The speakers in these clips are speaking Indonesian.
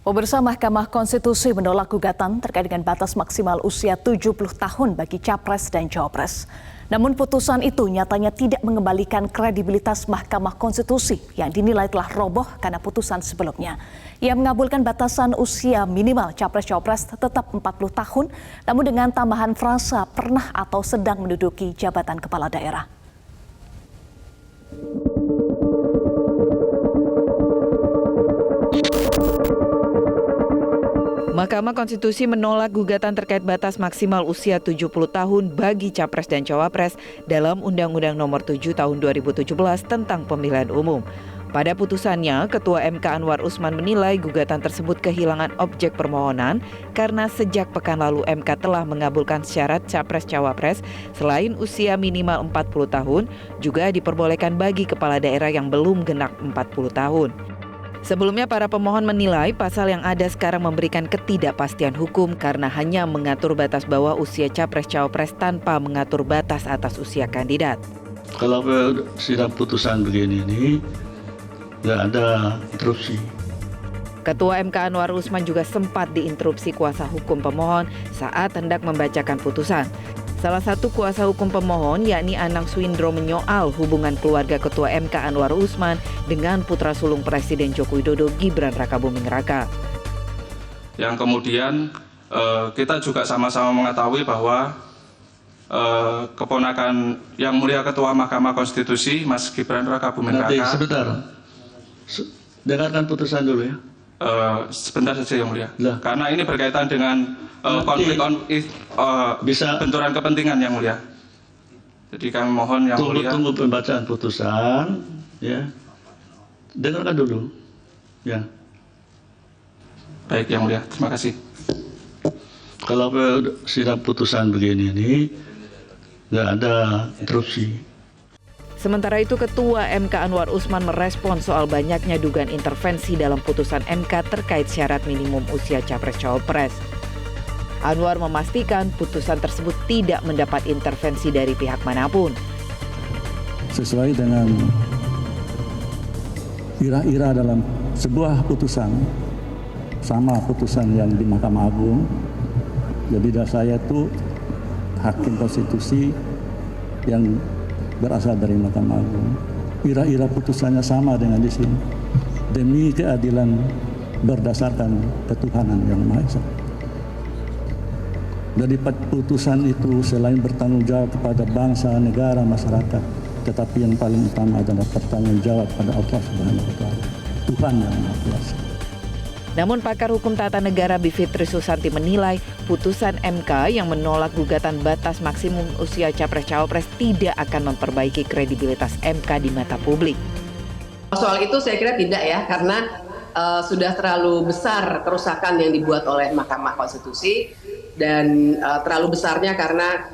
Pemirsa, Mahkamah Konstitusi menolak gugatan terkait dengan batas maksimal usia 70 tahun bagi Capres dan Cawapres. Namun putusan itu nyatanya tidak mengembalikan kredibilitas Mahkamah Konstitusi yang dinilai telah roboh karena putusan sebelumnya. Ia mengabulkan batasan usia minimal Capres-Cawapres tetap 40 tahun, namun dengan tambahan frasa pernah atau sedang menduduki jabatan kepala daerah. Mahkamah Konstitusi menolak gugatan terkait batas maksimal usia 70 tahun bagi Capres dan Cawapres dalam Undang-Undang Nomor 7 Tahun 2017 tentang Pemilihan Umum. Pada putusannya, Ketua MK Anwar Usman menilai gugatan tersebut kehilangan objek permohonan karena sejak pekan lalu MK telah mengabulkan syarat Capres-Cawapres selain usia minimal 40 tahun, juga diperbolehkan bagi kepala daerah yang belum genap 40 tahun. Sebelumnya para pemohon menilai pasal yang ada sekarang memberikan ketidakpastian hukum karena hanya mengatur batas bawah usia Capres-Cawapres tanpa mengatur batas atas usia kandidat. Kalau sidang putusan begini ini, nggak ada interupsi. Ketua MK Anwar Usman juga sempat diinterupsi kuasa hukum pemohon saat hendak membacakan putusan. Salah satu kuasa hukum pemohon, yakni Anang Swindro, menyoal hubungan keluarga Ketua MK Anwar Usman dengan putra sulung Presiden Joko Widodo, Gibran Rakabuming Raka. Yang kemudian kita juga sama-sama mengetahui bahwa keponakan yang mulia Ketua Mahkamah Konstitusi, Mas Gibran Rakabuming Raka. Nanti sebentar, dengarkan putusan dulu ya. Sebentar saja yang mulia. Lah. Karena ini berkaitan dengan konflik bisa benturan kepentingan yang mulia. Jadi kami mohon yang mulia. Tunggu pembacaan putusan, ya. Dengarkan dulu, ya. Baik yang mulia, terima kasih. Kalau sidang putusan begini ini, nggak ada interupsi. Sementara itu, Ketua MK Anwar Usman merespon soal banyaknya dugaan intervensi dalam putusan MK terkait syarat minimum usia Capres-Cawapres. Anwar memastikan putusan tersebut tidak mendapat intervensi dari pihak manapun. Sesuai dengan ira-ira dalam sebuah putusan, sama putusan yang di Mahkamah Agung, jadi saya itu hakim konstitusi yang berasal dari Mahkamah Agung. Ira-ira putusannya sama dengan di sini. Demi keadilan berdasarkan ketuhanan yang Maha Esa. Jadi putusan itu selain bertanggung jawab kepada bangsa, negara, masyarakat, tetapi yang paling utama adalah bertanggung jawab pada Allah Subhanahu wa Ta'ala, Tuhan yang Maha Kuasa. Namun pakar hukum tata negara Bivitri Susanti menilai putusan MK yang menolak gugatan batas maksimum usia Capres-Cawapres tidak akan memperbaiki kredibilitas MK di mata publik. Soal itu saya kira tidak ya, karena sudah terlalu besar kerusakan yang dibuat oleh Mahkamah Konstitusi dan terlalu besarnya karena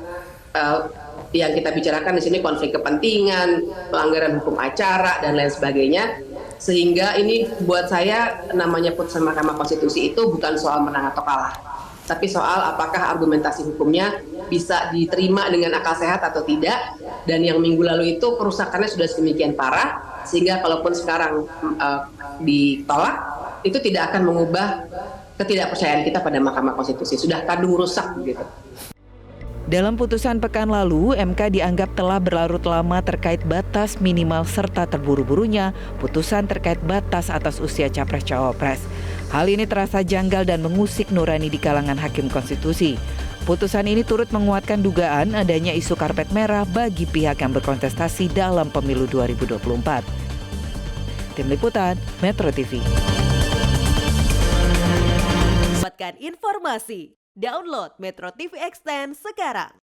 yang kita bicarakan di sini konflik kepentingan, pelanggaran hukum acara dan lain sebagainya. Sehingga ini buat saya namanya putusan Mahkamah Konstitusi itu bukan soal menang atau kalah, tapi soal apakah argumentasi hukumnya bisa diterima dengan akal sehat atau tidak. Dan yang minggu lalu itu kerusakannya sudah sedemikian parah, sehingga kalaupun sekarang ditolak, itu tidak akan mengubah ketidakpercayaan kita pada Mahkamah Konstitusi. Sudah kadung rusak gitu. Dalam putusan pekan lalu, MK dianggap telah berlarut lama terkait batas minimal serta terburu-burunya putusan terkait batas atas usia Capres-Cawapres. Hal ini terasa janggal dan mengusik nurani di kalangan hakim konstitusi. Putusan ini turut menguatkan dugaan adanya isu karpet merah bagi pihak yang berkontestasi dalam pemilu 2024. Tim Liputan, Metro TV. Dapatkan informasi, download Metro TV Extend sekarang.